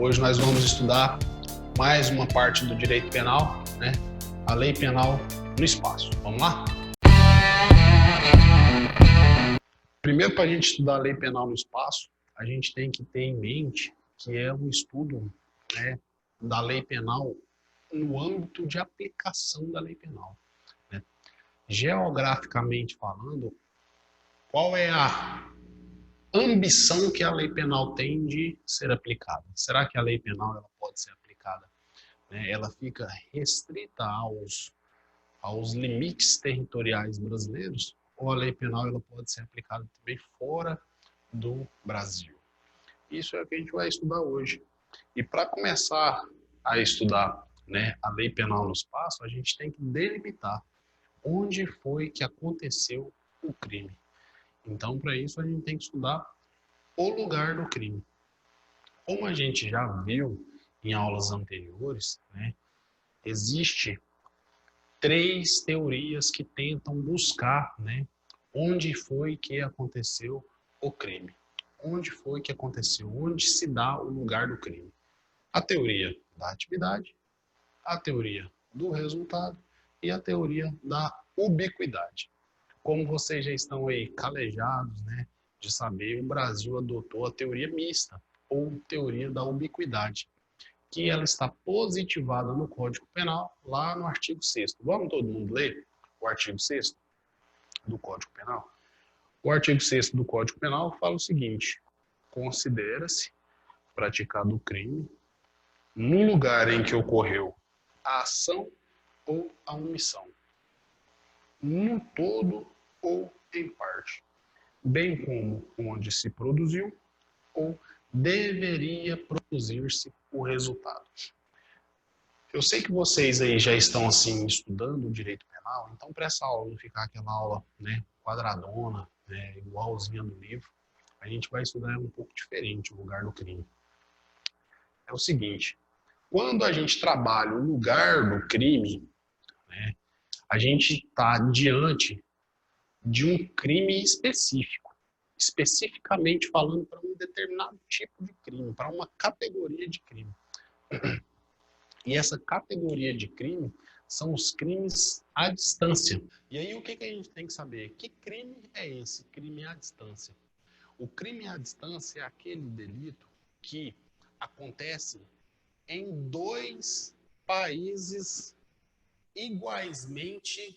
Hoje nós vamos estudar mais uma parte do direito penal, né? A lei penal no espaço. Vamos lá? Primeiro, para a gente estudar a lei penal no espaço, a gente tem que ter em mente que é um estudo, né, da lei penal no âmbito de aplicação da lei penal, né? Geograficamente falando, qual é a ambição que a lei penal tem de ser aplicada? Será que a lei penal ela pode ser aplicada, né? Ela fica restrita aos limites territoriais brasileiros? Ou a lei penal ela pode ser aplicada também fora do Brasil? Isso é o que a gente vai estudar hoje. E para começar a estudar, né, a lei penal no espaço, a gente tem que delimitar onde foi que aconteceu o crime. Então, para isso, a gente tem que estudar o lugar do crime. Como a gente já viu em aulas anteriores, né, existe 3 teorias que tentam buscar, né, onde foi que aconteceu o crime. Onde foi que aconteceu, onde se dá o lugar do crime. A teoria da atividade, a teoria do resultado e a teoria da ubiquidade. Como vocês já estão aí calejados, né, de saber, o Brasil adotou a teoria mista, ou teoria da ubiquidade, que ela está positivada no Código Penal, lá no artigo 6º. Vamos todo mundo ler o artigo 6º do Código Penal? O artigo 6º do Código Penal fala o seguinte: considera-se praticado o crime no lugar em que ocorreu a ação ou a omissão, no todo ou em parte, bem como onde se produziu ou deveria produzir-se o resultado. Eu sei que vocês aí já estão assim estudando o direito penal, então para essa aula não ficar aquela aula, né, quadradona, né, igualzinha do livro, a gente vai estudar um pouco diferente o lugar do crime. É o seguinte: quando a gente trabalha o lugar do crime, né, a gente está diante de um crime específico, especificamente falando para um determinado tipo de crime, para uma categoria de crime. E essa categoria de crime são os crimes à distância. E aí o que a gente tem que saber? Que crime é esse? Crime à distância. O crime à distância é aquele delito que acontece em 2 países igualmente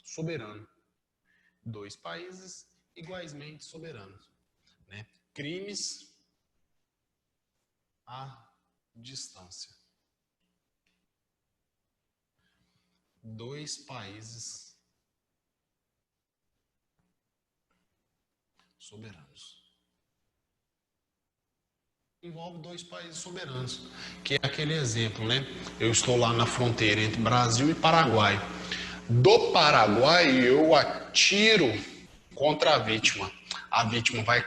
soberanos. 2 países igualmente soberanos, né? Crimes à distância. 2 países soberanos. Envolve 2 países soberanos, que é aquele exemplo, né? Eu estou lá na fronteira entre Brasil e Paraguai. Do Paraguai eu atiro contra a vítima. A vítima vai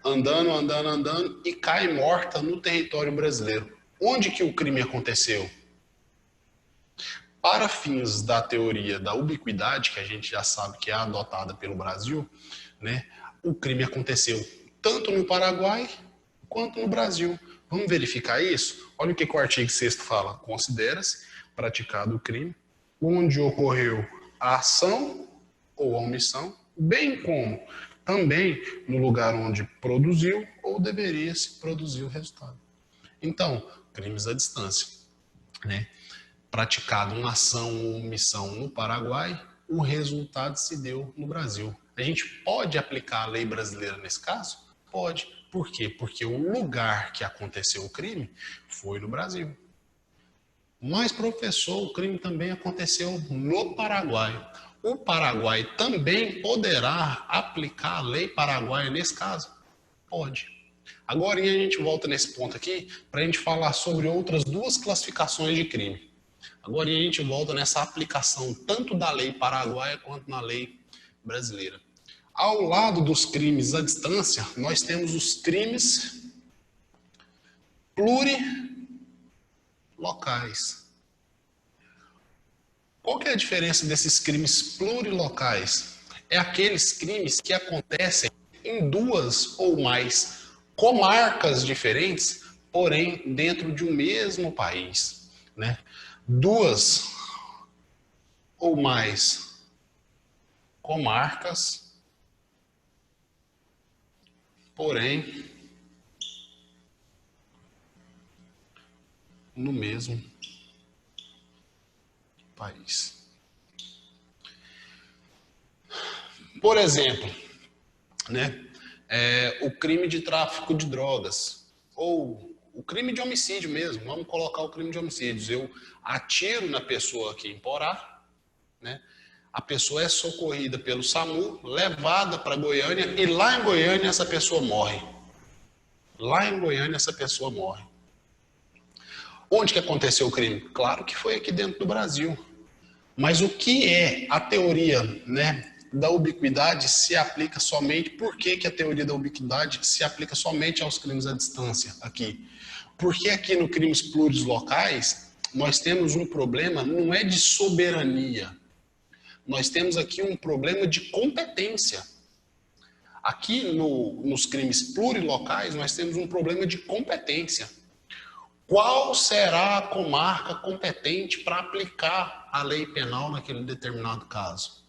andando e cai morta no território brasileiro. Onde que o crime aconteceu? Para fins da teoria da ubiquidade, que a gente já sabe que é adotada pelo Brasil, né, o crime aconteceu tanto no Paraguai quanto no Brasil. Vamos verificar isso? Olha o que o artigo 6º fala. Considera-se praticado o crime onde ocorreu a ação ou a omissão, bem como também no lugar onde produziu ou deveria se produzir o resultado. Então, crimes à distância, né? Praticado uma ação ou omissão no Paraguai, o resultado se deu no Brasil. A gente pode aplicar a lei brasileira nesse caso? Pode. Por quê? Porque o lugar que aconteceu o crime foi no Brasil. Mas, professor, o crime também aconteceu no Paraguai. O Paraguai também poderá aplicar a lei paraguaia nesse caso? Pode. Agora a gente volta nesse ponto aqui para a gente falar sobre outras 2 classificações de crime. Agora a gente volta nessa aplicação tanto da lei paraguaia quanto na lei brasileira. Ao lado dos crimes à distância, nós temos os crimes plurilocais. Qual que é a diferença desses crimes plurilocais? É aqueles crimes que acontecem em 2 ou mais comarcas diferentes, porém dentro de um mesmo país, né? Duas ou mais comarcas, porém no mesmo país. Por exemplo, né, o crime de tráfico de drogas ou o crime de homicídio mesmo. Vamos colocar o crime de homicídios. Eu atiro na pessoa aqui em Porá, né? A pessoa é socorrida pelo SAMU, levada para Goiânia e lá em Goiânia essa pessoa morre. Lá em Goiânia essa pessoa morre. Onde que aconteceu o crime? Claro que foi aqui dentro do Brasil. Mas o que é a teoria, né, da ubiquidade se aplica somente... Por que que a teoria da ubiquidade se aplica somente aos crimes à distância aqui? Porque aqui no crimes plurilocais nós temos um problema, não é de soberania. Nós temos aqui um problema de competência. Aqui nos crimes plurilocais nós temos um problema de competência. Qual será a comarca competente para aplicar a lei penal naquele determinado caso?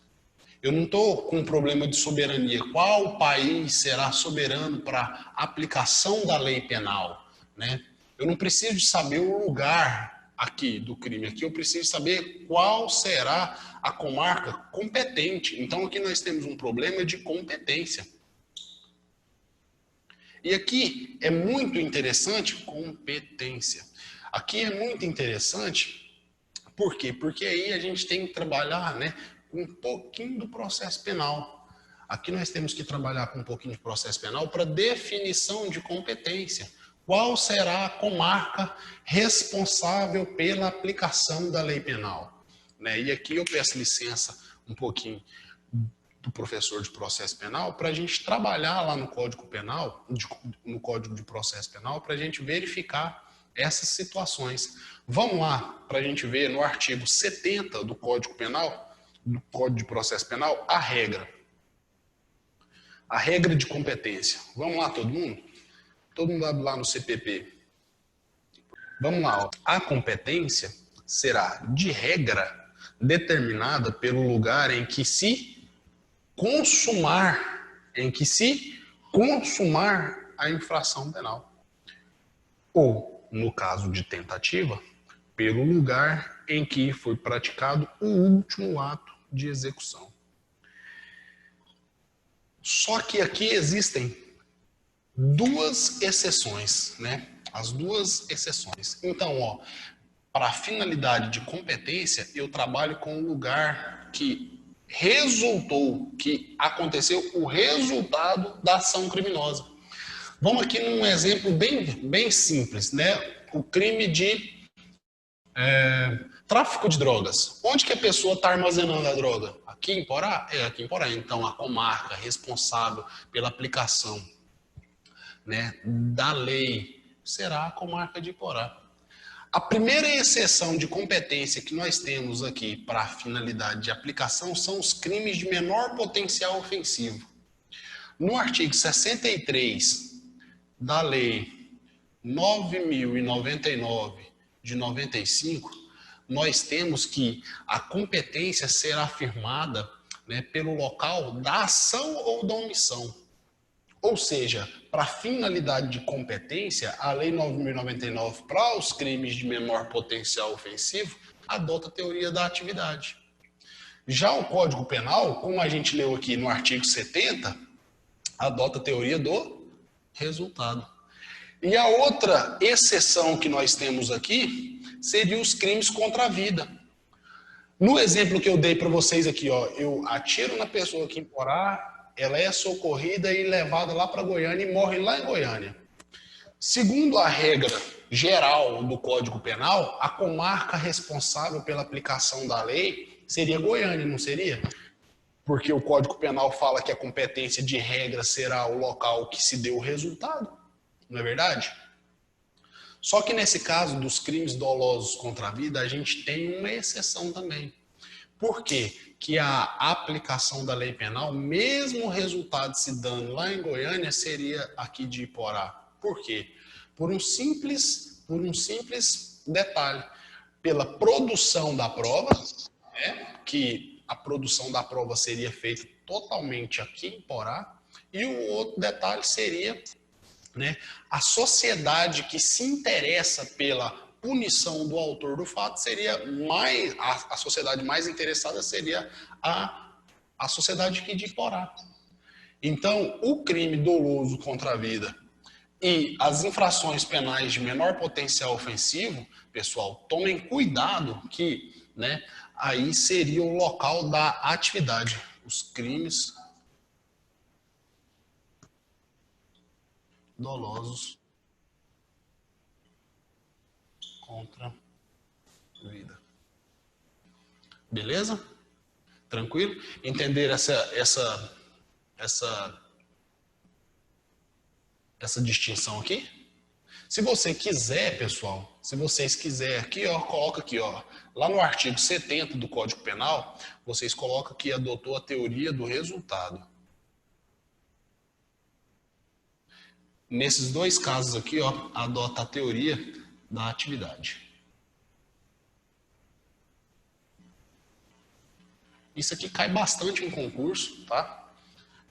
Eu não estou com um problema de soberania. Qual país será soberano para a aplicação da lei penal, né? Eu não preciso de saber o lugar aqui do crime. Aqui eu preciso saber qual será a comarca competente. Então aqui nós temos um problema de competência. E aqui é muito interessante competência. Aqui é muito interessante, por quê? Porque aí a gente tem que trabalhar, né, com um pouquinho do processo penal. Aqui nós temos que trabalhar com um pouquinho de processo penal para definição de competência. Qual será a comarca responsável pela aplicação da lei penal? Né? E aqui eu peço licença um pouquinho do professor de processo penal para a gente trabalhar lá no Código Penal, no Código de Processo Penal, para a gente verificar essas situações. Vamos lá para a gente ver no artigo 70 do Código Penal, do Código de Processo Penal, a regra. A regra de competência. Vamos lá, todo mundo? Todo mundo lá no CPP. Vamos lá. Ó. A competência será, de regra, determinada pelo lugar em que se consumar a infração penal. Ou, no caso de tentativa, pelo lugar em que foi praticado o último ato de execução. Só que aqui existem duas exceções, né? As duas exceções. Então, ó, para a finalidade de competência, eu trabalho com o lugar que resultou, que aconteceu o resultado da ação criminosa. Vamos aqui num exemplo bem simples, né? O crime de tráfico de drogas. Onde que a pessoa está armazenando a droga? Aqui em Porá? É aqui em Porá. Então, a comarca responsável pela aplicação, né, da lei será a comarca de Porá. A primeira exceção de competência que nós temos aqui para a finalidade de aplicação são os crimes de menor potencial ofensivo. No artigo 63 da Lei 9.099 de 95, nós temos que a competência será afirmada, né, pelo local da ação ou da omissão. Ou seja, para finalidade de competência, a Lei 9.099, para os crimes de menor potencial ofensivo, adota a teoria da atividade. Já o Código Penal, como a gente leu aqui no artigo 70, adota a teoria do resultado. E a outra exceção que nós temos aqui seria os crimes contra a vida. No exemplo que eu dei para vocês aqui, ó, eu atiro na pessoa aqui em Porá, ela é socorrida e levada lá para Goiânia e morre lá em Goiânia. Segundo a regra geral do Código Penal, a comarca responsável pela aplicação da lei seria Goiânia, não seria? Porque o Código Penal fala que a competência de regra será o local que se deu o resultado, não é verdade? Só que nesse caso dos crimes dolosos contra a vida, a gente tem uma exceção também. Por quê? Que a aplicação da lei penal, mesmo o resultado se dando lá em Goiânia, seria aqui de Iporá. Por quê? Por um simples detalhe. Pela produção da prova, né, que a produção da prova seria feita totalmente aqui em Porá, e o outro detalhe seria, né, a sociedade que se interessa pela punição do autor do fato seria mais, a sociedade mais interessada seria a sociedade aqui de Porá. Então, o crime doloso contra a vida e as infrações penais de menor potencial ofensivo, pessoal, tomem cuidado que, né, aí seria o local da atividade. Os crimes dolosos contra a vida. Beleza? Tranquilo? Entender essa distinção aqui? Se você quiser, pessoal, se vocês quiserem aqui, ó, coloca aqui, ó, lá no artigo 70 do Código Penal, vocês colocam que adotou a teoria do resultado. Nesses dois casos aqui, ó, adota a teoria da atividade. Isso aqui cai bastante em concurso, tá?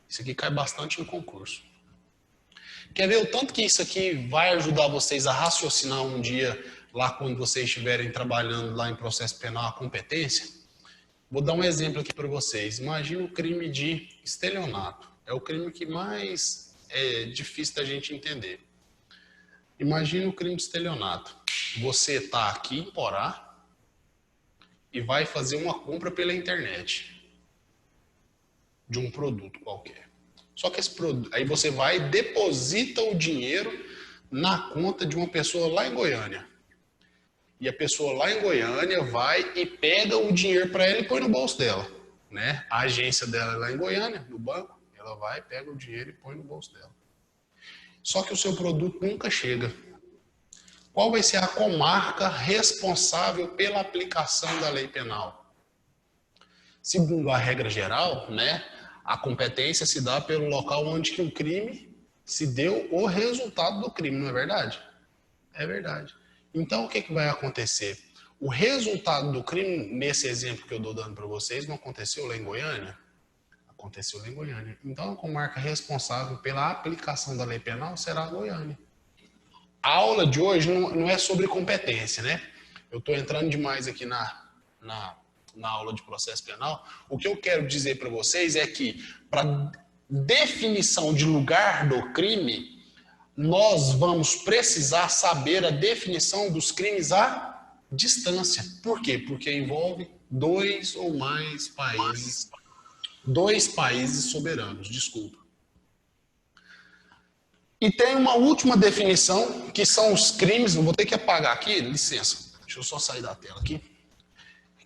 Isso aqui cai bastante em concurso. Quer ver o tanto que isso aqui vai ajudar vocês a raciocinar um dia, lá quando vocês estiverem trabalhando lá em processo penal, a competência? Vou dar um exemplo aqui para vocês. Imagina o crime de estelionato. É o crime que mais é difícil da gente entender. Imagina o crime de estelionato. Você está aqui em Porá e vai fazer uma compra pela internet de um produto qualquer. Só que esse produto, aí você vai e deposita o dinheiro na conta de uma pessoa lá em Goiânia. E a pessoa lá em Goiânia vai e pega o dinheiro para ela e põe no bolso dela, né? A agência dela é lá em Goiânia, no banco, ela vai, pega o dinheiro e põe no bolso dela. Só que o seu produto nunca chega. Qual vai ser a comarca responsável pela aplicação da lei penal? Segundo a regra geral, né, a competência se dá pelo local onde que o crime se deu o resultado do crime, não é verdade? É verdade. Então, o que vai acontecer? O resultado do crime, nesse exemplo que eu estou dando para vocês, não aconteceu lá em Goiânia? Aconteceu lá em Goiânia. Então, a comarca responsável pela aplicação da lei penal será a Goiânia. A aula de hoje não é sobre competência, né? Eu estou entrando demais aqui na aula de processo penal. O que eu quero dizer para vocês é que, para definição de lugar do crime, nós vamos precisar saber a definição dos crimes à distância. Por quê? Porque envolve dois ou mais países, dois países soberanos, desculpa. E tem uma última definição, que são os crimes, não vou ter que apagar aqui, licença, deixa eu só sair da tela aqui.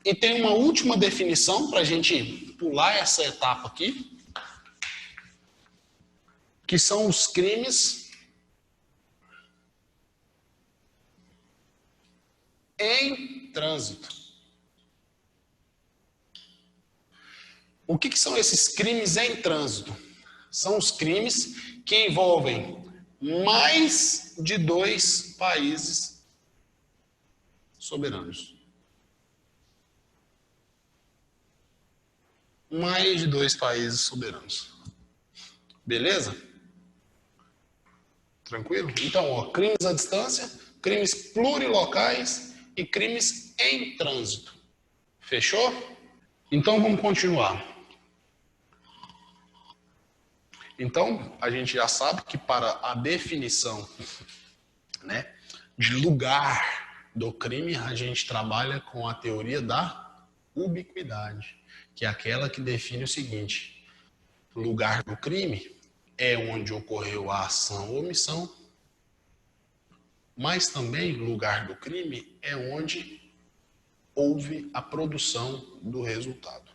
E tem uma última definição, para a gente pular essa etapa aqui, que são os crimes em trânsito. O que são esses crimes em trânsito? São os crimes que envolvem mais de dois países soberanos. Mais de dois países soberanos. Beleza? Tranquilo? Então, ó, crimes à distância, crimes plurilocais e crimes em trânsito. Fechou? Então, vamos continuar. Então, a gente já sabe que para a definição, né, de lugar do crime, a gente trabalha com a teoria da ubiquidade, que é aquela que define o seguinte: lugar do crime é onde ocorreu a ação ou omissão, mas também lugar do crime é onde houve a produção do resultado.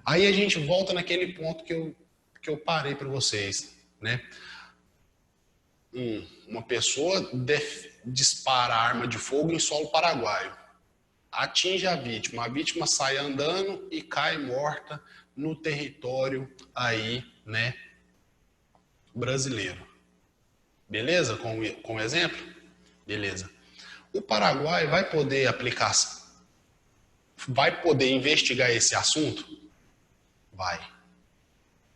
Aí a gente volta naquele ponto que eu parei para vocês, né? Uma pessoa dispara arma de fogo em solo paraguaio, atinge a vítima sai andando e cai morta no território aí, né, brasileiro. Beleza? Com o exemplo? Beleza. O Paraguai vai poder aplicar, vai poder investigar esse assunto? Vai.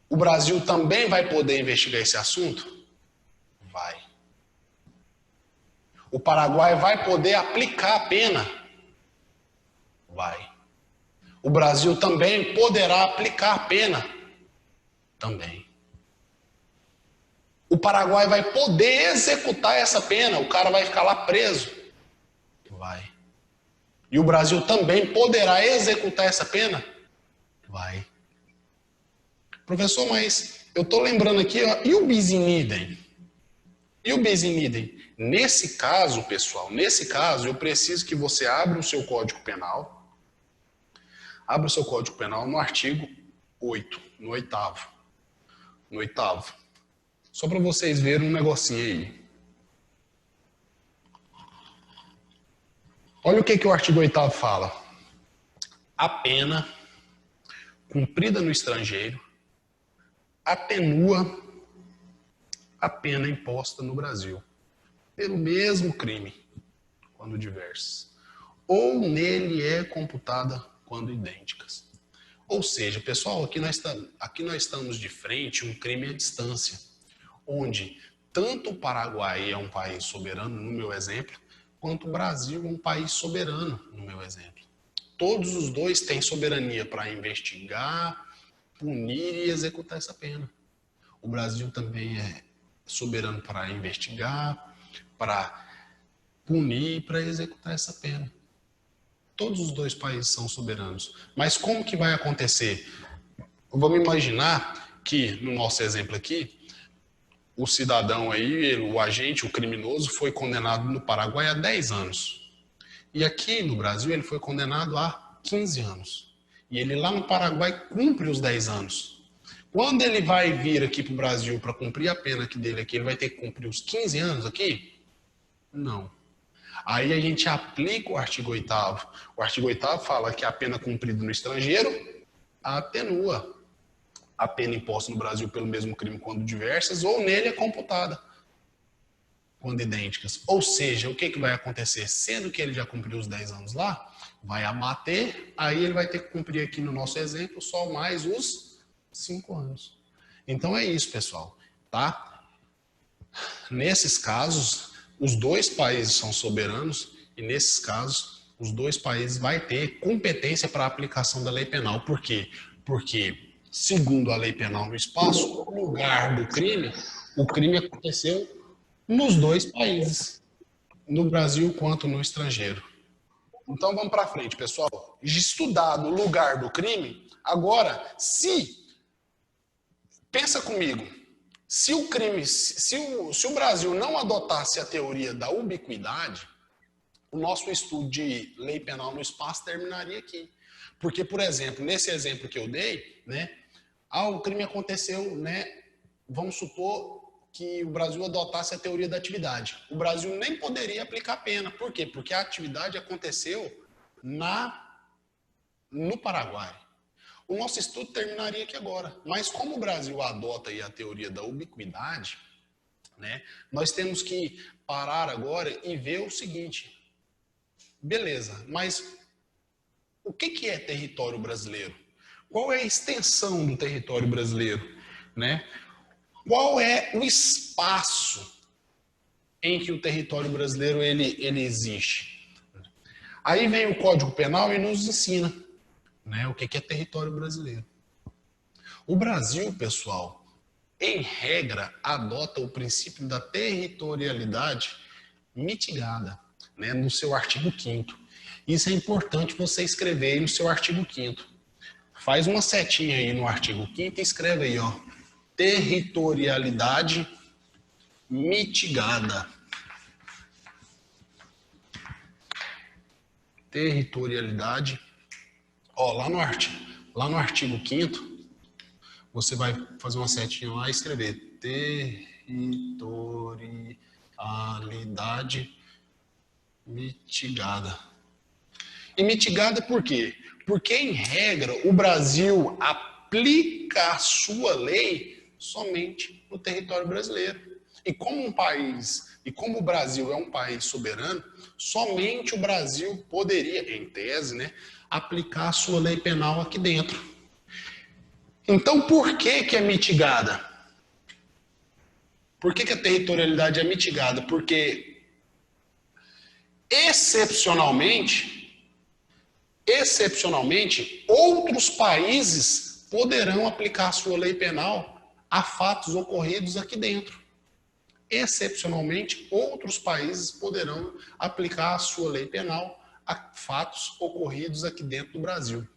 O Brasil também vai poder investigar esse assunto? Vai. O Paraguai vai poder aplicar a pena? Vai. O Brasil também poderá aplicar a pena? Também. O Paraguai vai poder executar essa pena? O cara vai ficar lá preso? Vai. E o Brasil também poderá executar essa pena? Vai. Professor, mas eu estou lembrando aqui, ó, e o bis in idem? E o bis in idem? Nesse caso, pessoal, nesse caso, eu preciso que você abra o seu Código Penal. Abra o seu Código Penal no artigo 8, no oitavo. No oitavo. Só para vocês verem um negocinho aí. Olha o que o artigo 8º fala. A pena cumprida no estrangeiro atenua a pena imposta no Brasil pelo mesmo crime, quando diversas, ou nele é computada quando idênticas. Ou seja, pessoal, aqui nós estamos de frente um crime à distância, onde tanto o Paraguai é um país soberano, no meu exemplo, quanto o Brasil é um país soberano, no meu exemplo. Todos os dois têm soberania para investigar, punir e executar essa pena. O Brasil também é soberano para investigar, para punir e para executar essa pena. Todos os dois países são soberanos. Mas como que vai acontecer? Vamos imaginar que, no nosso exemplo aqui, o cidadão aí, o agente, o criminoso, foi condenado no Paraguai a 10 anos. E aqui no Brasil ele foi condenado a 15 anos. E ele lá no Paraguai cumpre os 10 anos. Quando ele vai vir aqui para o Brasil para cumprir a pena dele aqui, ele vai ter que cumprir os 15 anos aqui? Não. Aí a gente aplica o artigo 8º. O artigo 8º fala que a pena cumprida no estrangeiro atenua a pena imposta no Brasil pelo mesmo crime quando diversas, ou nele é computada quando idênticas. Ou seja, o que vai acontecer? Sendo que ele já cumpriu os 10 anos lá, vai abater, aí ele vai ter que cumprir aqui no nosso exemplo só mais os 5 anos. Então é isso, pessoal, tá? Nesses casos, os dois países são soberanos e nesses casos, os dois países vão ter competência para a aplicação da lei penal. Por quê? Porque, segundo a lei penal no espaço, o lugar do crime, o crime aconteceu nos dois países, no Brasil quanto no estrangeiro. Então vamos para frente, pessoal. Estudado o lugar do crime, agora, pensa comigo, se o Brasil não adotasse a teoria da ubiquidade, o nosso estudo de lei penal no espaço terminaria aqui. Porque, por exemplo, nesse exemplo que eu dei, né, o crime aconteceu, né, vamos supor que o Brasil adotasse a teoria da atividade. O Brasil nem poderia aplicar pena. Por quê? Porque a atividade aconteceu no Paraguai. O nosso estudo terminaria aqui agora. Mas como o Brasil adota aí a teoria da ubiquidade, né, nós temos que parar agora e ver o seguinte. Beleza, mas o que é território brasileiro? Qual é a extensão do território brasileiro? Né? Qual é o espaço em que o território brasileiro ele existe? Aí vem o Código Penal e nos ensina, né, o que é território brasileiro. O Brasil, pessoal, em regra, adota o princípio da territorialidade mitigada, né, no seu artigo 5º. Isso é importante você escrever aí no seu artigo 5º. Faz uma setinha aí no artigo 5º e escreve aí, ó, territorialidade mitigada. Territorialidade. Ó, lá no artigo 5º, você vai fazer uma setinha lá e escrever territorialidade mitigada. E mitigada por quê? Porque, em regra, o Brasil aplica a sua lei somente no território brasileiro. E como o Brasil é um país soberano, somente o Brasil poderia, em tese, né, aplicar a sua lei penal aqui dentro. Então, por que que é mitigada? Por que que a territorialidade é mitigada? Porque, excepcionalmente, outros países poderão aplicar a sua lei penal a fatos ocorridos aqui dentro. Excepcionalmente, outros países poderão aplicar a sua lei penal a fatos ocorridos aqui dentro do Brasil.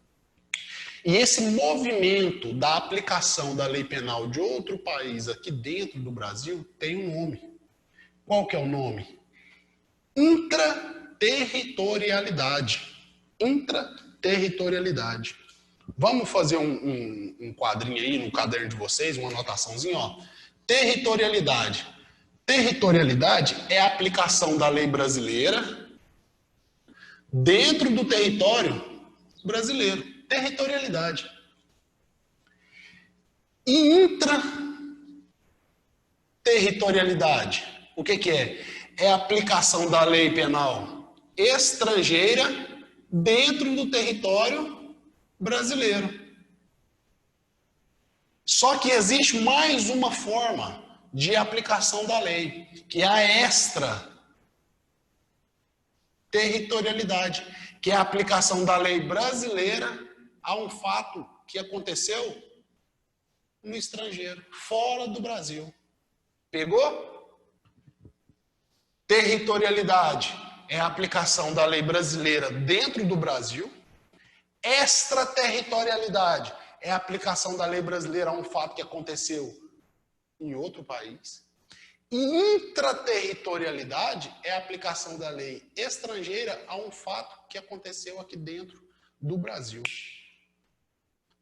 E esse movimento da aplicação da lei penal de outro país aqui dentro do Brasil tem um nome. Qual que é o nome? Intraterritorialidade. Intraterritorialidade. Vamos fazer um quadrinho aí no caderno de vocês, uma anotaçãozinha, ó. Territorialidade. Territorialidade é a aplicação da lei brasileira dentro do território brasileiro. Territorialidade. E intraterritorialidade, o que que é? É a aplicação da lei penal estrangeira dentro do território brasileiro. Só que existe mais uma forma de aplicação da lei, que é a extraterritorialidade, que é a aplicação da lei brasileira a um fato que aconteceu no estrangeiro, fora do Brasil. Pegou? Territorialidade é a aplicação da lei brasileira dentro do Brasil. Extraterritorialidade é a aplicação da lei brasileira a um fato que aconteceu em outro país. E intraterritorialidade é a aplicação da lei estrangeira a um fato que aconteceu aqui dentro do Brasil.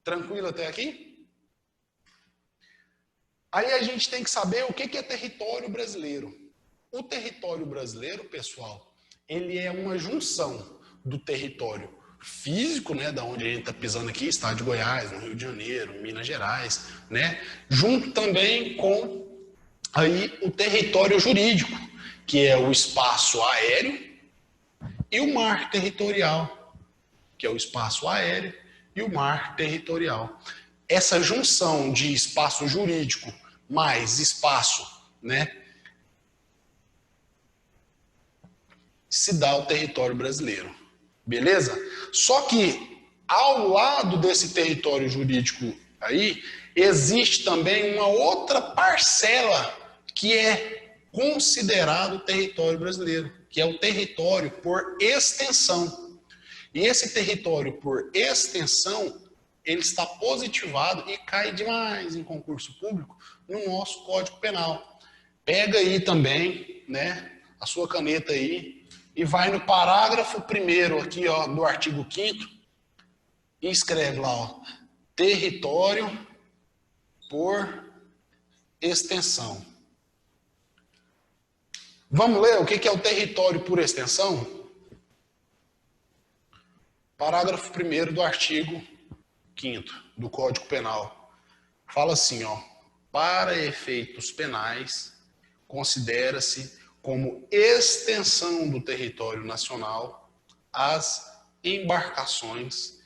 Tranquilo até aqui? Aí a gente tem que saber o que é território brasileiro. O território brasileiro, pessoal, ele é uma junção do território físico, né, da onde a gente está pisando aqui, estado de Goiás, no Rio de Janeiro, Minas Gerais, né, junto também com aí o território jurídico, que é o espaço aéreo e o mar territorial, que é o espaço aéreo e o mar territorial. Essa junção de espaço jurídico mais espaço, né, se dá ao território brasileiro. Beleza? Só que ao lado desse território jurídico aí, existe também uma outra parcela que é considerado território brasileiro, que é o território por extensão. E esse território por extensão, ele está positivado e cai demais em concurso público no nosso Código Penal. Pega aí também, né, a sua caneta aí e vai no parágrafo 1º aqui, ó, do artigo 5º e escreve lá, ó, território por extensão. Vamos ler o que é o território por extensão? Parágrafo 1º do artigo 5º do Código Penal. Fala assim, ó, para efeitos penais, considera-se como extensão do território nacional as embarcações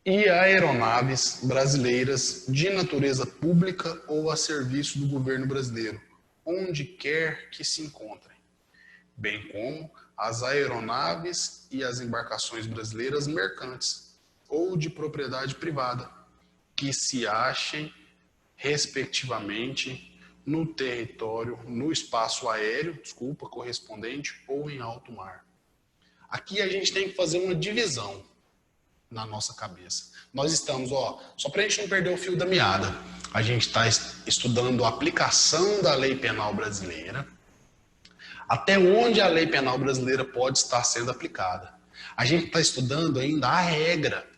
e aeronaves brasileiras de natureza pública ou a serviço do governo brasileiro, onde quer que se encontrem, bem como as aeronaves e as embarcações brasileiras mercantes ou de propriedade privada, que se achem, respectivamente, no território, no espaço aéreo, correspondente ou em alto mar. Aqui a gente tem que fazer uma divisão na nossa cabeça. Nós estamos, ó, só para a gente não perder o fio da meada, a gente está estudando a aplicação da lei penal brasileira, até onde a lei penal brasileira pode estar sendo aplicada. A gente está estudando ainda a regra.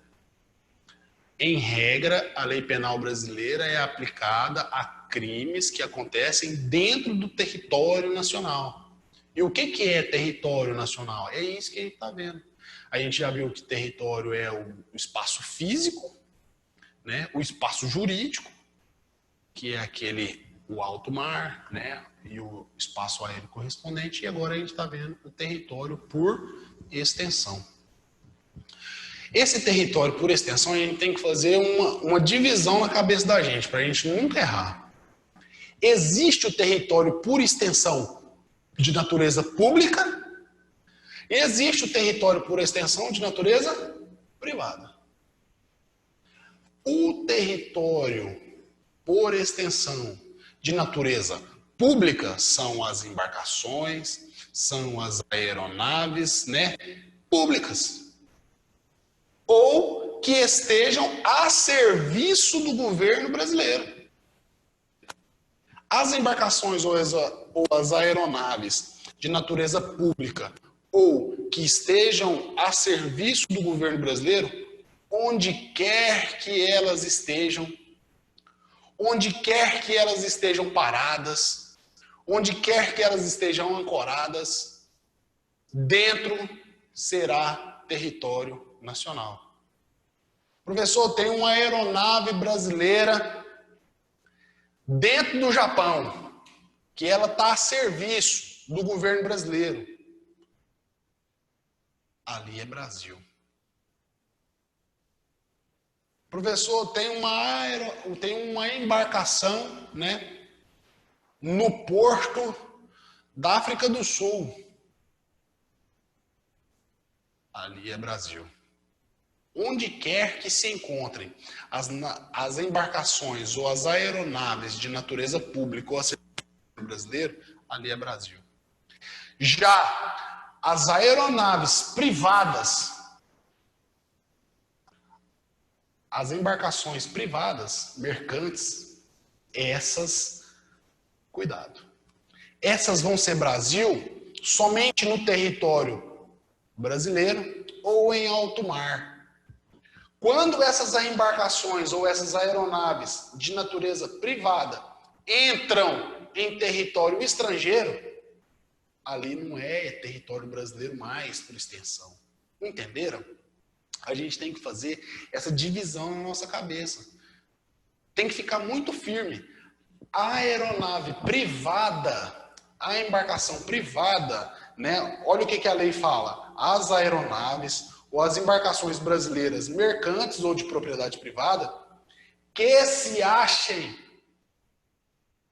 Em regra, a lei penal brasileira é aplicada a crimes que acontecem dentro do território nacional. E o que é território nacional? É isso que a gente está vendo. A gente já viu que território é o espaço físico, né? O espaço jurídico, que é aquele o alto mar, né, e o espaço aéreo correspondente, e agora a gente está vendo o território por extensão. Esse território por extensão, a gente tem que fazer uma divisão na cabeça da gente, para a gente nunca errar. Existe o território por extensão de natureza pública e existe o território por extensão de natureza privada. O território por extensão de natureza pública são as embarcações, são as aeronaves, né, públicas, ou que estejam a serviço do governo brasileiro. As embarcações ou as aeronaves de natureza pública ou que estejam a serviço do governo brasileiro, onde quer que elas estejam paradas, onde quer que elas estejam ancoradas, dentro será território nacional. Professor, tem uma aeronave brasileira dentro do Japão, que ela está a serviço do governo brasileiro. Ali é Brasil. Professor, tem uma embarcação, né, no porto da África do Sul. Ali é Brasil. Onde quer que se encontrem as embarcações ou as aeronaves de natureza pública ou a serviço brasileiro, ali é Brasil. Já as aeronaves privadas, as embarcações privadas, mercantes, essas, cuidado. Essas vão ser Brasil somente no território brasileiro ou em alto mar. Quando essas embarcações ou essas aeronaves de natureza privada entram em território estrangeiro, ali não é território brasileiro mais, por extensão. Entenderam? A gente tem que fazer essa divisão na nossa cabeça. Tem que ficar muito firme. A aeronave privada, a embarcação privada, né? Olha o que a lei fala. As aeronaves ou as embarcações brasileiras mercantes ou de propriedade privada que se achem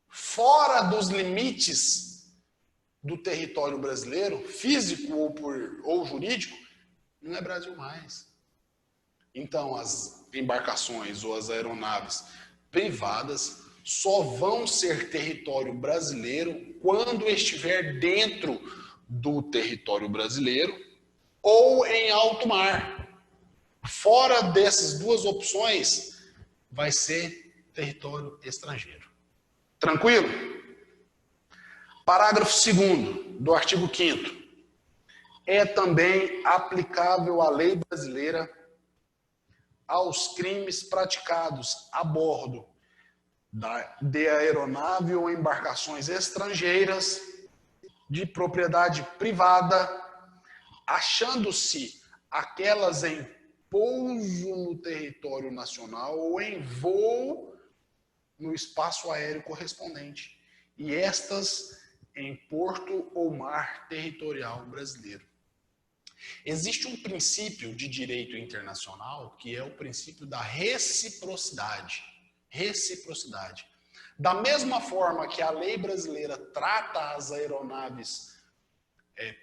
fora dos limites do território brasileiro, físico ou jurídico, não é Brasil mais. Então, as embarcações ou as aeronaves privadas só vão ser território brasileiro quando estiver dentro do território brasileiro ou em alto mar. Fora dessas duas opções, vai ser território estrangeiro. Tranquilo? Parágrafo 2º do artigo 5º. É também aplicável a lei brasileira aos crimes praticados a bordo de aeronave ou embarcações estrangeiras de propriedade privada, achando-se aquelas em pouso no território nacional ou em voo no espaço aéreo correspondente, e estas em porto ou mar territorial brasileiro. Existe um princípio de direito internacional que é o princípio da reciprocidade. Reciprocidade. Da mesma forma que a lei brasileira trata as aeronaves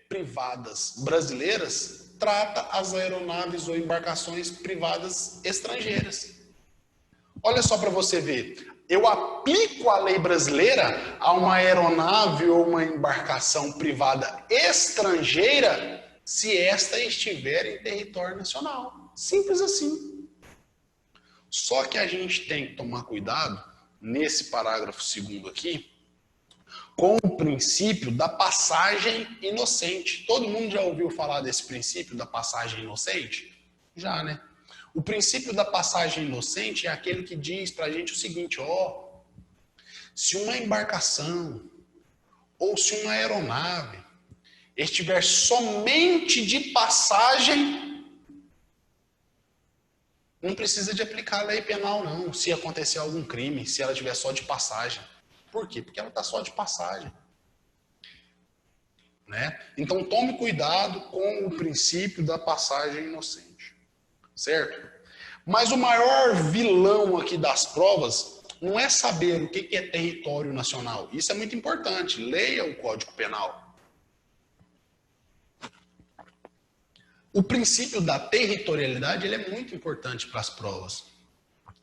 privadas brasileiras, trata as aeronaves ou embarcações privadas estrangeiras. Olha só para você ver. Eu aplico a lei brasileira a uma aeronave ou uma embarcação privada estrangeira se esta estiver em território nacional. Simples assim. Só que a gente tem que tomar cuidado, nesse parágrafo 2º aqui, com o princípio da passagem inocente. Todo mundo já ouviu falar desse princípio da passagem inocente? Já, né? O princípio da passagem inocente é aquele que diz pra gente o seguinte, se uma embarcação ou se uma aeronave estiver somente de passagem, não precisa de aplicar a lei penal não, se acontecer algum crime, se ela estiver só de passagem. Por quê? Porque ela está só de passagem. Né? Então tome cuidado com o princípio da passagem inocente. Certo? Mas o maior vilão aqui das provas não é saber o que é território nacional. Isso é muito importante. Leia o Código Penal. O princípio da territorialidade ele é muito importante para as provas.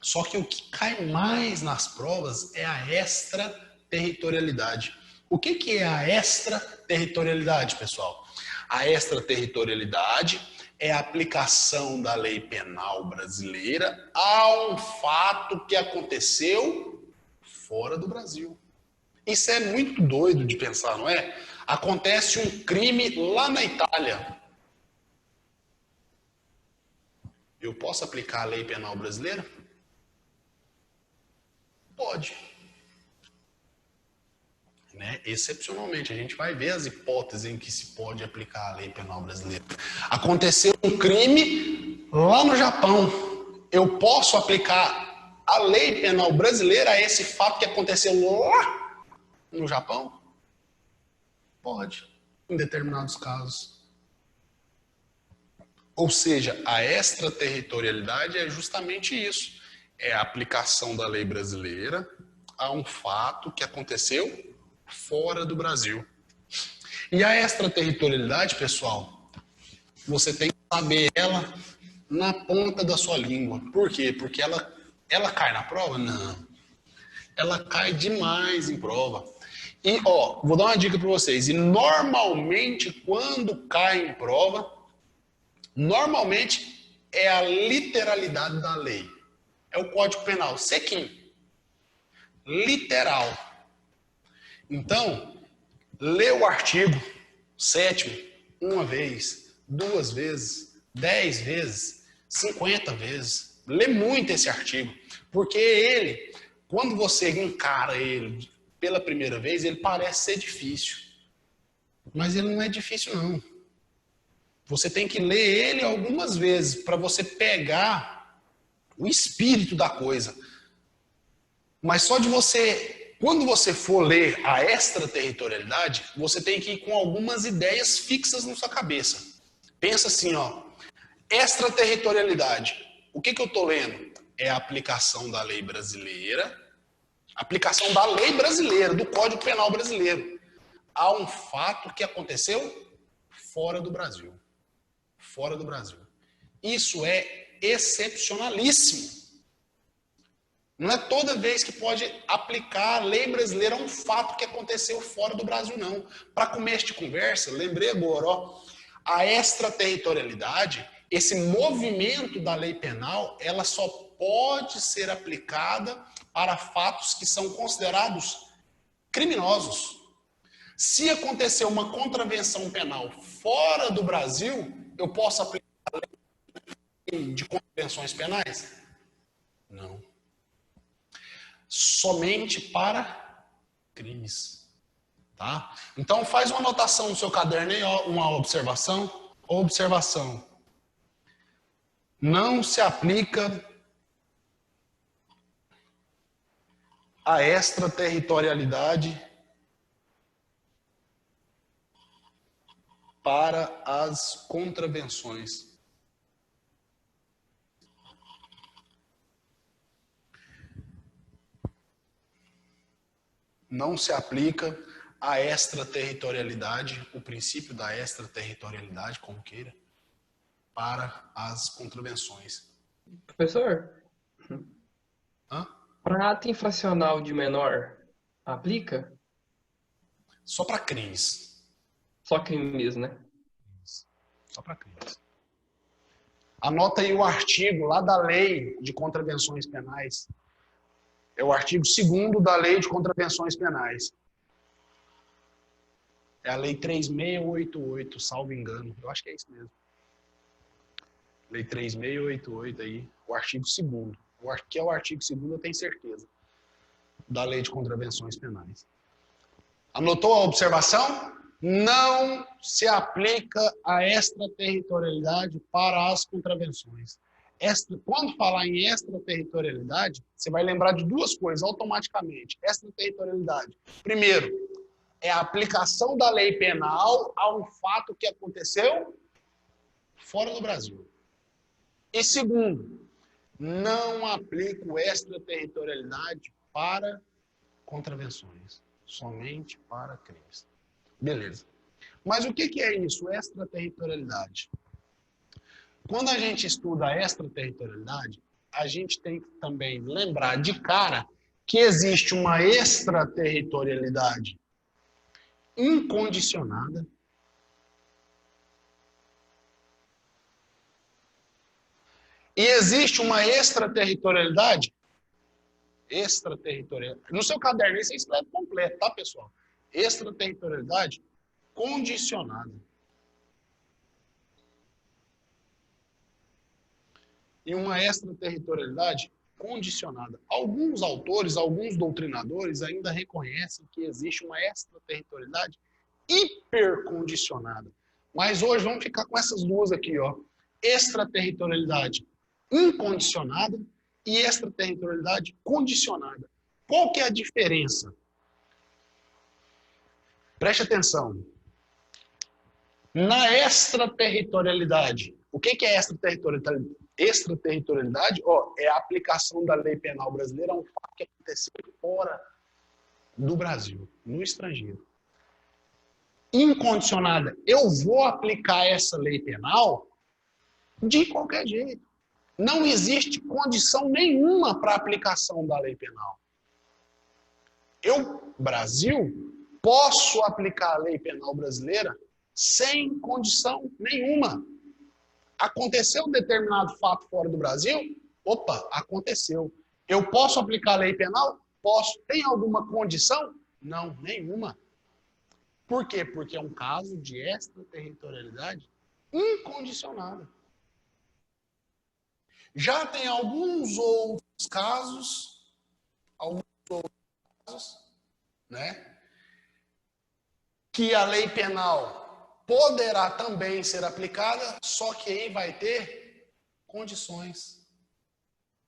Só que o que cai mais nas provas é a extraterritorialidade. O que é a extraterritorialidade, pessoal? A extraterritorialidade é a aplicação da lei penal brasileira a um fato que aconteceu fora do Brasil. Isso é muito doido de pensar, não é? Acontece um crime lá na Itália. Eu posso aplicar a lei penal brasileira? Pode. Né? Excepcionalmente, a gente vai ver as hipóteses em que se pode aplicar a lei penal brasileira. Aconteceu um crime lá no Japão. Eu posso aplicar a lei penal brasileira a esse fato que aconteceu lá no Japão? Pode, em determinados casos. Ou seja, a extraterritorialidade é justamente isso. É a aplicação da lei brasileira a um fato que aconteceu fora do Brasil. E a extraterritorialidade, pessoal, você tem que saber ela na ponta da sua língua. Por quê? Porque ela cai na prova? Não. Ela cai demais em prova. E, ó, vou dar uma dica para vocês. E normalmente, quando cai em prova, normalmente é a literalidade da lei. É o Código Penal, sequinho. Literal. Então, lê o artigo 7º uma vez, 2 vezes, 10 vezes, 50 vezes. Lê muito esse artigo, porque ele, quando você encara ele pela primeira vez, ele parece ser difícil. Mas ele não é difícil, não. Você tem que ler ele algumas vezes para você pegar o espírito da coisa. Mas só de você, quando você for ler a extraterritorialidade, você tem que ir com algumas ideias fixas na sua cabeça. Pensa assim, ó, extraterritorialidade. O que eu estou lendo? É a aplicação da lei brasileira, aplicação da lei brasileira, do Código Penal brasileiro, a um fato que aconteceu fora do Brasil. Fora do Brasil. Isso é excepcionalíssimo. Não é toda vez que pode aplicar a lei brasileira a um fato que aconteceu fora do Brasil, não. Para começo de conversa, lembrei agora, ó, a extraterritorialidade, esse movimento da lei penal, ela só pode ser aplicada para fatos que são considerados criminosos. Se acontecer uma contravenção penal fora do Brasil, eu posso aplicar a lei de contravenções penais? Não. Somente para crimes. Tá? Então faz uma anotação no seu caderno aí, uma observação. Observação. Não se aplica a extraterritorialidade para as contravenções. Não se aplica a extraterritorialidade, o princípio da extraterritorialidade, como queira, para as contravenções. Professor, Hã? para ato infracional de menor, aplica? Só para crimes. Só crimes, né? Só para crimes. Anota aí o artigo lá da Lei de Contravenções Penais. É o artigo 2º da Lei de Contravenções Penais. É a Lei 3688, salvo engano. Eu acho que é isso mesmo. Lei 3688 aí, o artigo 2º. Que é o artigo 2º, eu tenho certeza. Da Lei de Contravenções Penais. Anotou a observação? Não se aplica a extraterritorialidade para as contravenções. Quando falar em extraterritorialidade, você vai lembrar de duas coisas automaticamente. Extraterritorialidade. Primeiro, é a aplicação da lei penal a um fato que aconteceu fora do Brasil. E segundo, não aplico extraterritorialidade para contravenções, somente para crimes. Beleza. Mas o que é isso, extraterritorialidade? Quando a gente estuda a extraterritorialidade, a gente tem que também lembrar de cara que existe uma extraterritorialidade incondicionada e existe uma extraterritorialidade no seu caderno você escreve completo, tá, pessoal? Extraterritorialidade condicionada. E uma extraterritorialidade condicionada. Alguns autores, alguns doutrinadores ainda reconhecem que existe uma extraterritorialidade hipercondicionada. Mas hoje vamos ficar com essas duas aqui, ó. Extraterritorialidade incondicionada e extraterritorialidade condicionada. Qual que é a diferença? Preste atenção. Na extraterritorialidade, o que é extraterritorialidade? Extraterritorialidade, é a aplicação da lei penal brasileira a um fato que aconteceu fora do Brasil, no estrangeiro. Incondicionada, eu vou aplicar essa lei penal de qualquer jeito. Não existe condição nenhuma para a aplicação da lei penal. Eu, Brasil, posso aplicar a lei penal brasileira sem condição nenhuma. Aconteceu um determinado fato fora do Brasil? Opa, aconteceu. Eu posso aplicar a lei penal? Posso. Tem alguma condição? Não, nenhuma. Por quê? Porque é um caso de extraterritorialidade incondicionada. Já tem alguns outros casos, né, que a lei penal poderá também ser aplicada, só que aí vai ter condições.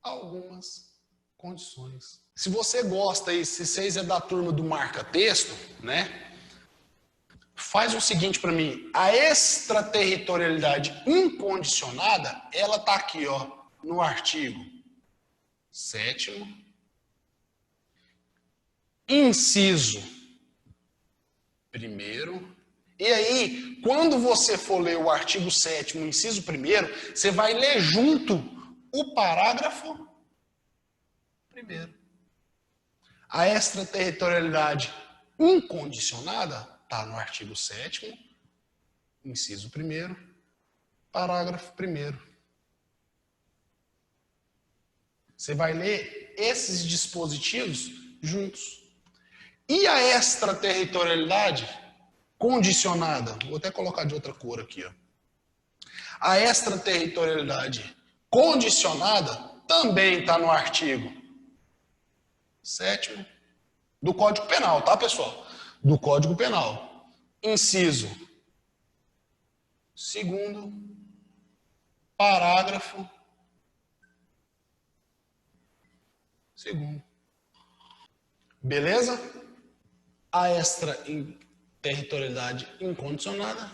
Algumas condições. Se você gosta aí, se vocês é da turma do marca-texto, né? Faz o seguinte para mim, a extraterritorialidade incondicionada, ela tá aqui, ó, no artigo 7º, inciso 1º. E aí, quando você for ler o artigo 7º, inciso 1º, você vai ler junto o parágrafo 1º. A extraterritorialidade incondicionada está no artigo 7º, inciso 1º, parágrafo 1º. Você vai ler esses dispositivos juntos. E a extraterritorialidade condicionada, vou até colocar de outra cor aqui, ó. A extraterritorialidade condicionada também está no artigo 7º do Código Penal, tá, pessoal? Do Código Penal. Inciso 2º, parágrafo 2º. Beleza? A extraterritorialidade incondicionada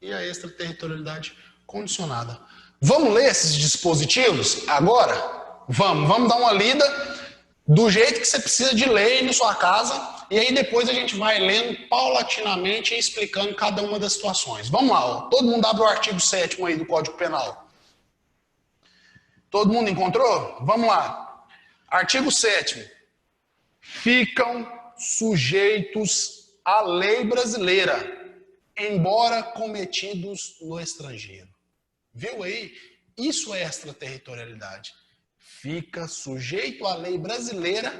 e a extraterritorialidade condicionada. Vamos ler esses dispositivos agora? Vamos dar uma lida do jeito que você precisa de ler aí na sua casa, e aí depois a gente vai lendo paulatinamente e explicando cada uma das situações. Vamos lá, ó. Todo mundo abre o artigo 7º aí do Código Penal. Todo mundo encontrou? Vamos lá. Artigo 7º. Ficam sujeitos à lei brasileira, embora cometidos no estrangeiro. Viu aí? Isso é extraterritorialidade. Fica sujeito à lei brasileira,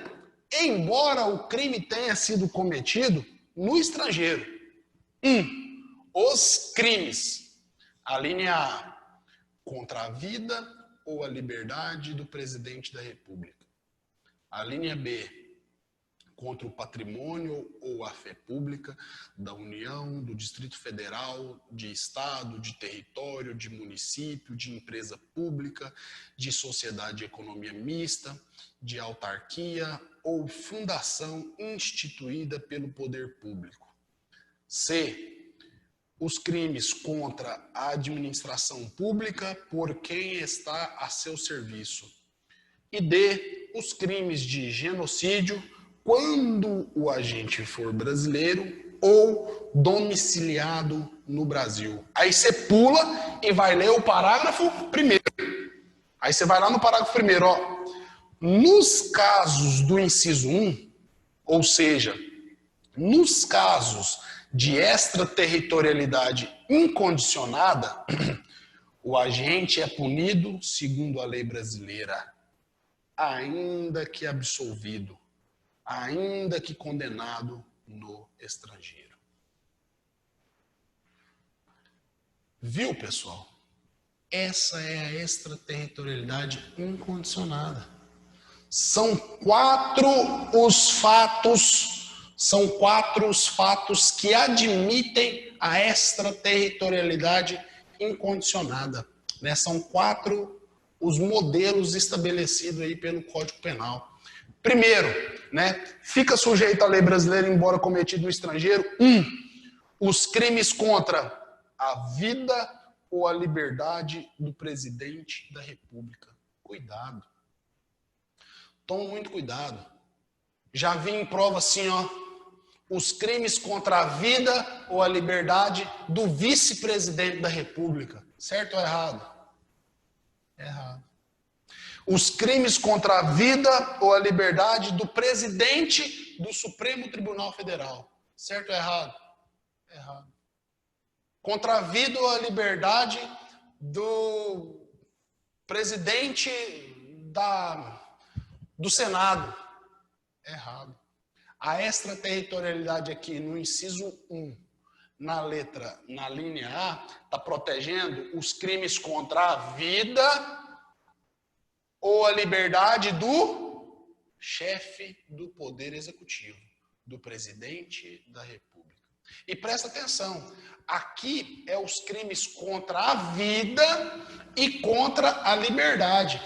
embora o crime tenha sido cometido no estrangeiro. 1. Os crimes. A linha A. Contra a vida ou a liberdade do presidente da República. A linha B. contra o patrimônio ou a fé pública da União, do Distrito Federal, de Estado, de território, de município, de empresa pública, de sociedade de economia mista, de autarquia ou fundação instituída pelo poder público. C. Os crimes contra a administração pública por quem está a seu serviço. E D. Os crimes de genocídio quando o agente for brasileiro ou domiciliado no Brasil. Aí você pula e vai ler o parágrafo primeiro. Aí você vai lá no parágrafo primeiro, ó. Nos casos do inciso 1, ou seja, nos casos de extraterritorialidade incondicionada, o agente é punido segundo a lei brasileira, ainda que absolvido, ainda que condenado no estrangeiro. Viu, pessoal? Essa é a extraterritorialidade incondicionada. São quatro os fatos que admitem a extraterritorialidade incondicionada, né? São 4 os modelos estabelecidos aí pelo Código Penal. Primeiro, né, fica sujeito à lei brasileira, embora cometido no estrangeiro, 1. Os crimes contra a vida ou a liberdade do presidente da República. Cuidado. Tome muito cuidado. Já vi em prova assim, ó, os crimes contra a vida ou a liberdade do vice-presidente da República. Certo ou errado? Errado. Os crimes contra a vida ou a liberdade do presidente do Supremo Tribunal Federal. Certo ou errado? Errado. Contra a vida ou a liberdade do presidente do Senado. Errado. A extraterritorialidade aqui no inciso 1, na linha A, está protegendo os crimes contra a vida ou a liberdade do chefe do Poder Executivo, do presidente da República. E presta atenção, aqui é os crimes contra a vida e contra a liberdade.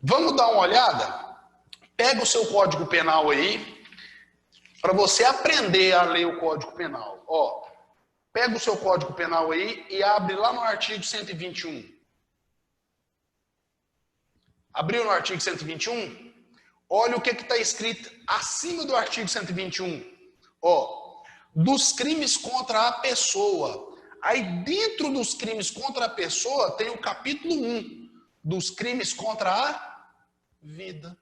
Vamos dar uma olhada? Pega o seu Código Penal aí, para você aprender a ler o Código Penal. Ó, pega o seu Código Penal aí e abre lá no artigo 121. Abriu no artigo 121? Olha o que está escrito acima do artigo 121. Ó, dos crimes contra a pessoa. Aí dentro dos crimes contra a pessoa tem o capítulo 1 dos crimes contra a vida.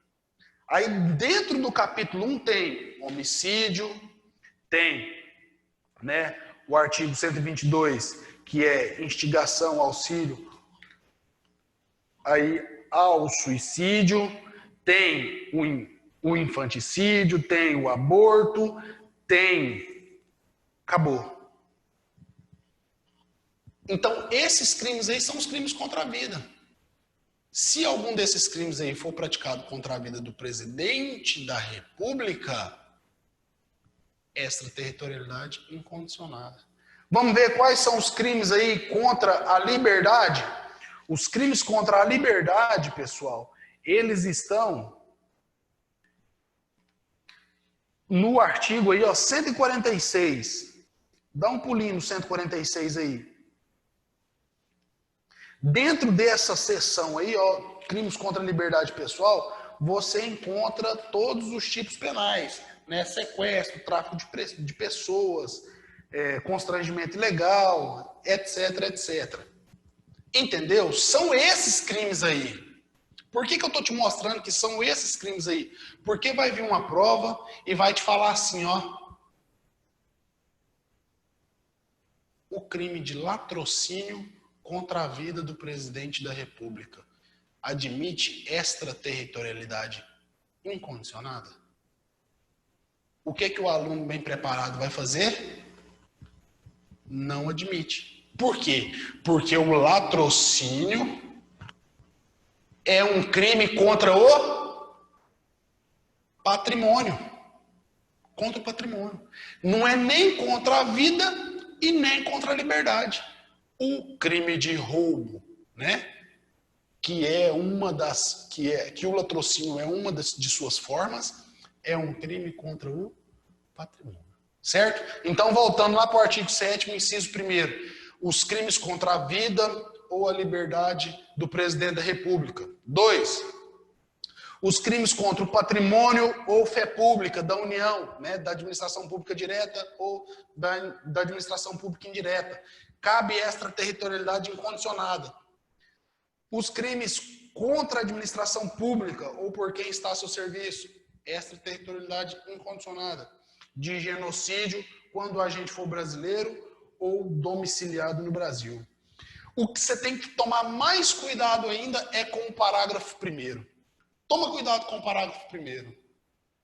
Aí dentro do capítulo 1 tem homicídio, tem, né, o artigo 122, que é instigação, auxílio ao suicídio, tem o infanticídio, tem o aborto, tem... Acabou. Então, esses crimes aí são os crimes contra a vida. Se algum desses crimes aí for praticado contra a vida do presidente da República, extraterritorialidade incondicionada. Vamos ver quais são os crimes aí contra a liberdade? Os crimes contra a liberdade, pessoal, eles estão no artigo aí, ó, 146. Dá um pulinho no 146 aí. Dentro dessa seção aí, ó, crimes contra a liberdade pessoal, você encontra todos os tipos penais, né? Sequestro, tráfico de pessoas, constrangimento ilegal, etc, etc. Entendeu? São esses crimes aí. Por que eu estou te mostrando que são esses crimes aí? Porque vai vir uma prova e vai te falar assim, ó. O crime de latrocínio contra a vida do presidente da República admite extraterritorialidade incondicionada? O que o aluno bem preparado vai fazer? Não admite. Por quê? Porque o latrocínio é um crime contra o patrimônio. contra o patrimônio. Não é nem contra a vida e nem contra a liberdade. O crime de roubo, né? Que é uma das que o latrocínio é uma de suas formas, é um crime contra o patrimônio. Certo? Então, voltando lá para o artigo 7º, inciso 1º, os crimes contra a vida ou a liberdade do presidente da República. 2. Os crimes contra o patrimônio ou fé pública da União, né, da administração pública direta ou da administração pública indireta. Cabe extraterritorialidade incondicionada. Os crimes contra a administração pública ou por quem está a seu serviço, extraterritorialidade incondicionada. De genocídio, quando o agente for brasileiro ou domiciliado no Brasil. O que você tem que tomar mais cuidado ainda é com o parágrafo 1º. Toma cuidado com o parágrafo 1º.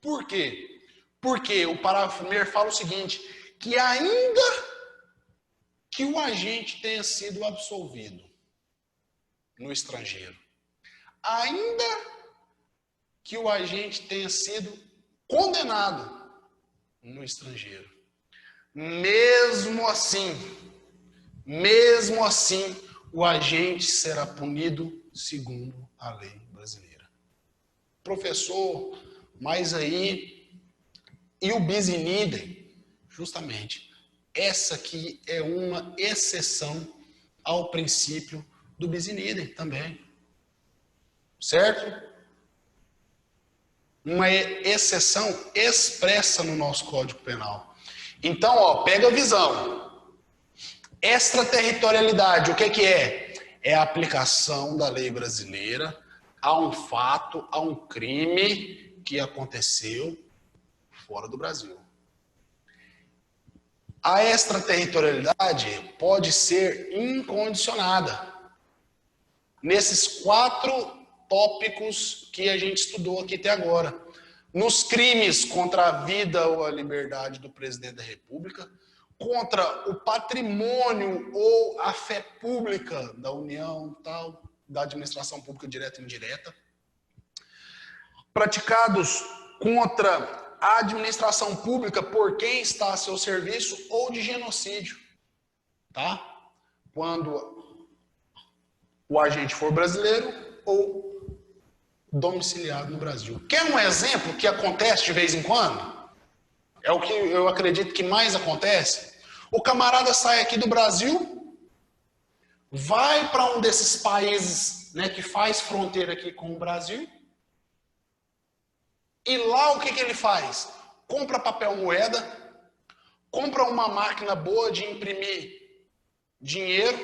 Por quê? Porque o parágrafo 1º fala o seguinte, que ainda que o agente tenha sido absolvido no estrangeiro, ainda que o agente tenha sido condenado no estrangeiro, mesmo assim, o agente será punido segundo a lei brasileira. Professor, mas aí, e o bis in idem? Justamente, essa aqui é uma exceção ao princípio do bis in idem também. Certo? Uma exceção expressa no nosso Código Penal. Então, ó, pega a visão. Extraterritorialidade, o que é? É a aplicação da lei brasileira a um fato, a um crime que aconteceu fora do Brasil. A extraterritorialidade pode ser incondicionada. Nesses 4 tópicos que a gente estudou aqui até agora. Nos crimes contra a vida ou a liberdade do presidente da República, contra o patrimônio ou a fé pública da União, tal, da administração pública direta e indireta, praticados contra a administração pública por quem está a seu serviço ou de genocídio, tá? Quando o agente for brasileiro ou domiciliado no Brasil. Quer um exemplo que acontece de vez em quando? É o que eu acredito que mais acontece. O camarada sai aqui do Brasil, vai para um desses países, né, que faz fronteira aqui com o Brasil, e lá o que ele faz? Compra papel moeda, compra uma máquina boa de imprimir dinheiro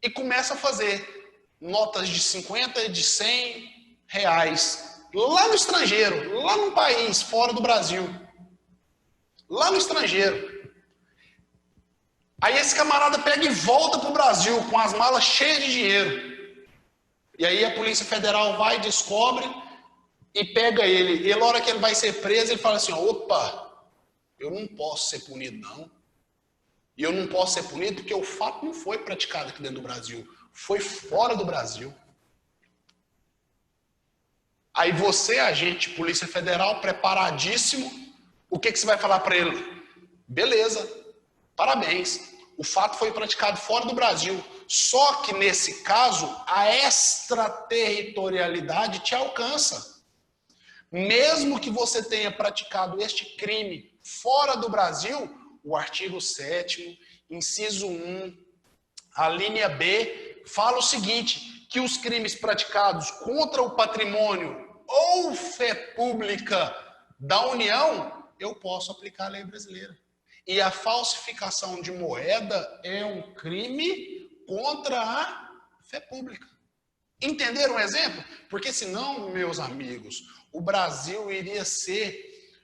e começa a fazer notas de 50 e de 100 reais, lá no estrangeiro, lá num país fora do Brasil, lá no estrangeiro. Aí esse camarada pega e volta pro Brasil com as malas cheias de dinheiro. E aí a Polícia Federal vai, descobre e pega ele. E na hora que ele vai ser preso, ele fala assim, opa, eu não posso ser punido não. E eu não posso ser punido porque o fato não foi praticado aqui dentro do Brasil, foi fora do Brasil. Aí você, agente de Polícia Federal, preparadíssimo, o que você vai falar para ele? Beleza, parabéns, o fato foi praticado fora do Brasil, só que nesse caso a extraterritorialidade te alcança. Mesmo que você tenha praticado este crime fora do Brasil, o artigo 7º, inciso 1, a linha B, fala o seguinte, que os crimes praticados contra o patrimônio ou fé pública da União, eu posso aplicar a lei brasileira. E a falsificação de moeda é um crime contra a fé pública. Entenderam o exemplo? Porque senão, meus amigos, o Brasil iria ser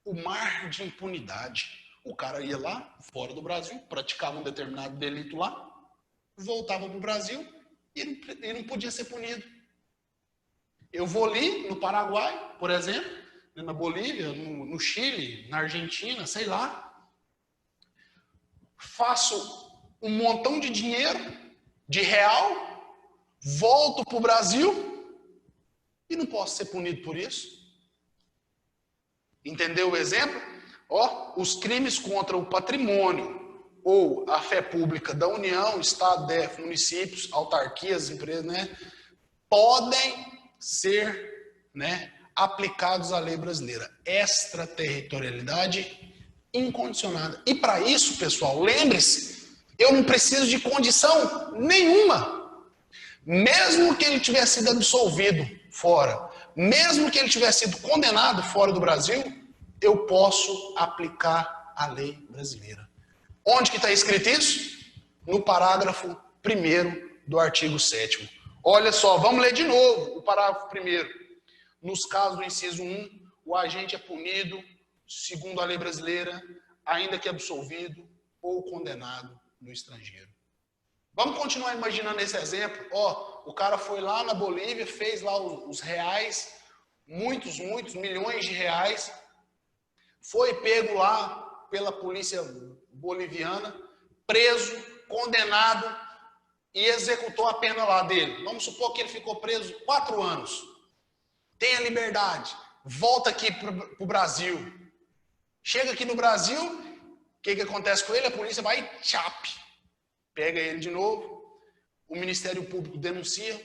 o mar de impunidade. O cara ia lá, fora do Brasil, praticava um determinado delito lá, voltava para o Brasil e ele não podia ser punido. Eu vou ali no Paraguai, por exemplo, na Bolívia, no Chile, na Argentina, sei lá, faço um montão de dinheiro, de real, volto para o Brasil e não posso ser punido por isso. Entendeu o exemplo? Ó, os crimes contra o patrimônio ou a fé pública da União, Estado, DF, municípios, autarquias, empresas, né, podem ser, né, aplicados à lei brasileira. Extraterritorialidade incondicionada. E para isso, pessoal, lembre-se, eu não preciso de condição nenhuma. Mesmo que ele tivesse sido absolvido fora, mesmo que ele tivesse sido condenado fora do Brasil, eu posso aplicar a lei brasileira. Onde que está escrito isso? No parágrafo 1º do artigo 7º. Olha só, vamos ler de novo o parágrafo 1º. Nos casos do inciso 1, o agente é punido, segundo a lei brasileira, ainda que absolvido ou condenado no estrangeiro. Vamos continuar imaginando esse exemplo? Ó, o cara foi lá na Bolívia, fez lá os reais, muitos milhões de reais, foi pego lá pela polícia boliviana, preso, condenado e executou a pena lá dele. Vamos supor que ele ficou preso 4 anos. Tem a liberdade, volta aqui para o Brasil. Chega aqui no Brasil, o que acontece com ele? A polícia vai e chape. Pega ele de novo, o Ministério Público denuncia,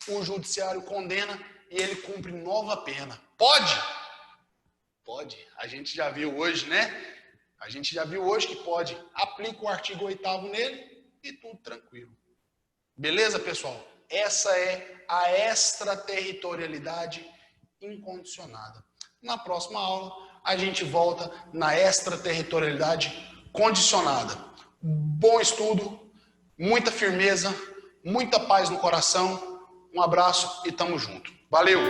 o Judiciário condena e ele cumpre nova pena. Pode? Pode. A gente já viu hoje, né? A gente já viu hoje que pode. Aplica o artigo 8º nele e tudo tranquilo. Beleza, pessoal? Essa é a extraterritorialidade incondicionada. Na próxima aula, a gente volta na extraterritorialidade condicionada. Bom estudo, muita firmeza, muita paz no coração. Um abraço e tamo junto. Valeu!